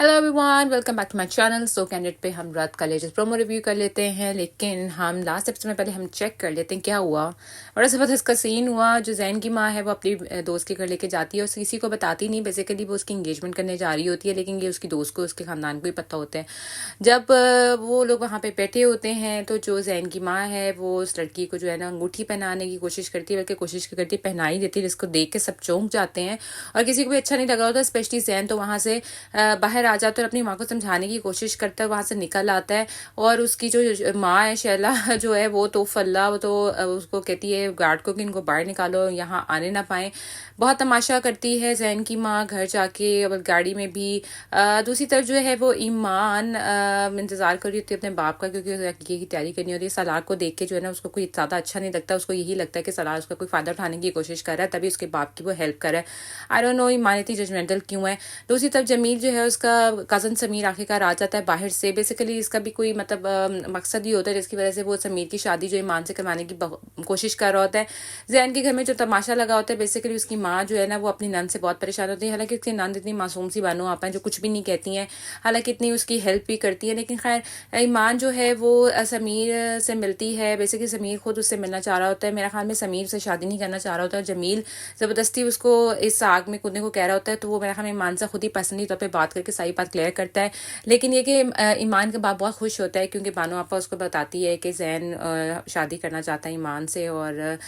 Hello everyone, welcome back to my channel. So candidate पे हम रात का लेटेस्ट प्रोमो रिव्यू कर लेते हैं, लेकिन हम लास्ट एपिसोड में पहले हम चेक कर लेते हैं क्या हुआ। बड़ा ज़बरदस्त का सीन हुआ। जो जैन की माँ है वो अपनी दोस्त के घर लेके जाती है और किसी को बताती नहीं। बेसिकली वो उसकी इंगेजमेंट करने जा रही होती है, लेकिन ये उसकी दोस्त को, उसके ख़ानदान को ही पता होता है। जब वो लोग वहाँ पे बैठे होते हैं तो जो जैन की माँ है वो उस लड़की को जो है ना अंगूठी पहनाने की कोशिश करती है, बल्कि कोशिश करती है पहना ही देती है, जिसको देख के सब चौंक जाते हैं और किसी को भी अच्छा नहीं लग रहा होता। स्पेशली जैन तो वहाँ से बाहर आ जाता है और अपनी माँ को समझाने की कोशिश करता है, वहाँ से निकल आता है। और उसकी जो माँ है शैला जो है वो तो फल्ला, वो तो उसको कहती है गार्ड को कि इनको बाहर निकालो, यहाँ आने ना पाए। बहुत तमाशा करती है जैन की माँ घर जाके और गाड़ी में भी। दूसरी तरफ जो है वो ईमान इंतजार कर रही होती है अपने बाप का, क्योंकि हकीकी की तैयारी करनी होती है। सलार को देख के जो है ना उसको कोई ज़्यादा अच्छा नहीं लगता। उसको यही लगता है कि सलार उसका कोई फ़ायदा उठाने की कोशिश कर रहा है, तभी उसके बाप की वो हेल्प कर रहा है। आई डोंट नो ईमान इतनी जजमेंटल क्यों है। दूसरी तरफ जमील जो है उसका कज़न समीर आखिरकार आ जाता है बाहर से। बेसिकली इसका भी कोई मतलब मकसद ही होता है जिसकी वजह से वो समीर की शादी जो ईमान से करवाने की कोशिश कर रहा होता है। जैन के घर में जो तमाशा लगा होता है, बेसिकली उसकी माँ जो है ना वो अपनी नंद से बहुत परेशान होती है। हालांकि उसकी नंद इतनी मासूम सी बानो आपा है जो कुछ भी नहीं कहती हैं, हालांकि इतनी उसकी हेल्प भी करती है। लेकिन खैर ईमान जो है वो समीर से मिलती है। बेसिकली समीर खुद उससे मिलना चाह रहा होता है। मेरा ख्याल में समीर से शादी नहीं करना चाह रहा होता है। जमील ज़बरदस्ती उसको इस आग में कूदने को कह रहा होता है, तो वो मेरा ख्याल में ईमान से खुद ही पर्सनली तौर पर बात करके सारी बात क्लियर करता है। लेकिन ये कि ईमान का बाप बहुत खुश होता है क्योंकि बानो आपा उसको बताती है कि जैन शादी करना चाहता है ईमान से। और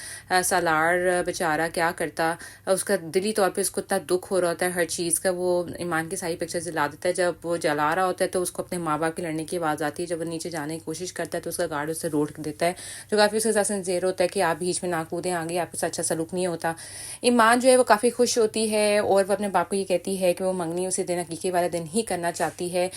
सालार बेचारा क्या करता, उसका दिली तौर पे उसको इतना दुख हो रहा होता है हर चीज़ का। वो ईमान की सारी पिक्चर्स जला देता है। जब वो जला रहा होता है तो उसको अपने माँ बाप की लड़ने की आवाज़ आती है। जब वो नीचे जाने की कोशिश करता है तो उसका गार्ड उससे रोक देता है, जो काफ़ी उसके साथ सिंसियर होता है कि आप बीच में ना कूदें, आगे आपके साथ अच्छा सलूक नहीं होता। ईमान जो है वो काफ़ी खुश होती है और वो अपने बाप को ये कहती है कि वो मंगनी उसी दिन हकीके वाले दिन ही करना चाहती है।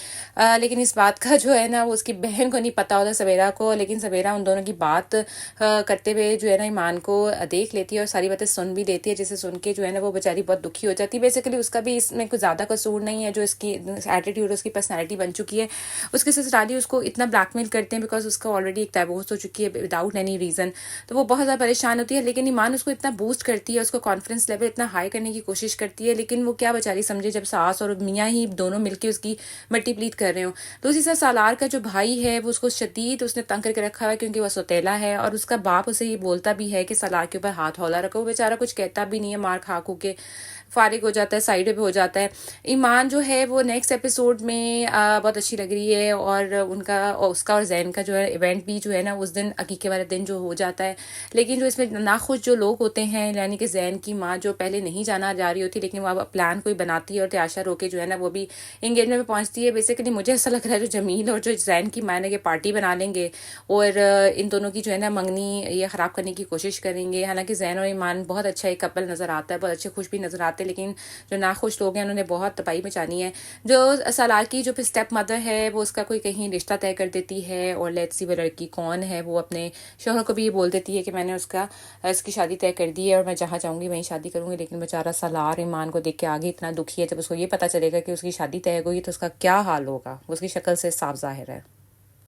लेकिन इस बात का जो है ना वो उसकी बहन को नहीं पता होता, सवेरा को। लेकिन सवेरा उन दोनों की बात करते हुए जो है ना ईमान को देख लेती है और सारी बातें सुन भी लेती है, जिसे सुन के जो है ना वो बेचारी बहुत दुखी हो जाती है। बेसिकली उसका भी इसमें कुछ ज़्यादा कसूर नहीं है। जो इसकी एटीट्यूड, उसकी पर्सनैलिटी बन चुकी है। उसके ससुराली उसको इतना ब्लैकमेल करते हैं बिकॉज उसका ऑलरेडी एक डाइवोर्स हो चुकी है विदाउट एनी रीज़न, तो वो बहुत ज़्यादा परेशान होती है। लेकिन ईमान उसको इतना बूस्ट करती है, उसको कॉन्फिडेंस लेवल इतना हाई करने की कोशिश करती है। लेकिन वो क्या बेचारी समझे जब सास और मियाँ ही दोनों मिलकर उसकी मल्टी प्लीट कर रहे हो। तो उसी से सालार का जो भाई है वो उसको शदीद उसने तंग करके रखा है क्योंकि वह सौतेला है। और उसका बाप उसे ये बोलता भी है कि सालार के ऊपर हाथ हौला रखो। वो बेचारा कुछ कहता भी नहीं है, मार खा खू के फारिग हो जाता है, साइड पे हो जाता है। ईमान जो है वो नेक्स्ट एपिसोड में बहुत अच्छी लग रही है। और उसका और जैन का जो है इवेंट भी जो है ना उस दिन अकीके वाले दिन जो हो जाता है। लेकिन जो इसमें नाखुश जो लोग होते हैं, यानी कि जैन की माँ जो पहले नहीं जाना जा रही होती, लेकिन वो अब प्लान कोई बनाती है और त्याशा रोके जो है ना वो भी एंगेजमेंट में पहुंचती है। बेसिकली मुझे ऐसा लग रहा है जो जमील और जो जैन की माँ ने ये पार्टी बना लेंगे और इन दोनों की जो है ना मंगनी ये ख़राब करने की कोशिश करेंगे। हालांकि जैन और ईमान बहुत अच्छा एक कपल नज़र आता है, बहुत अच्छे खुश भी नज़र आते हैं। लेकिन जो नाखुश लोग हैं उन्होंने बहुत तबाही मचानी है। जो सालार की जो फिर स्टेप मदर है वो उसका कोई कहीं रिश्ता तय कर देती है और लेट्स सी वो लड़की कौन है। वो अपने शोहर को भी ये बोल देती है कि मैंने इसकी शादी तय कर दी है और मैं जहाँ चाहूँगी वहीं शादी करूँगी। लेकिन बेचारा सालार ईमान को देख के आगे इतना दुखी है। जब उसको ये पता चलेगा कि उसकी शादी तय हो गई तो उसका क्या हाल होगा, उसकी शक्ल से साफ जाहिर है।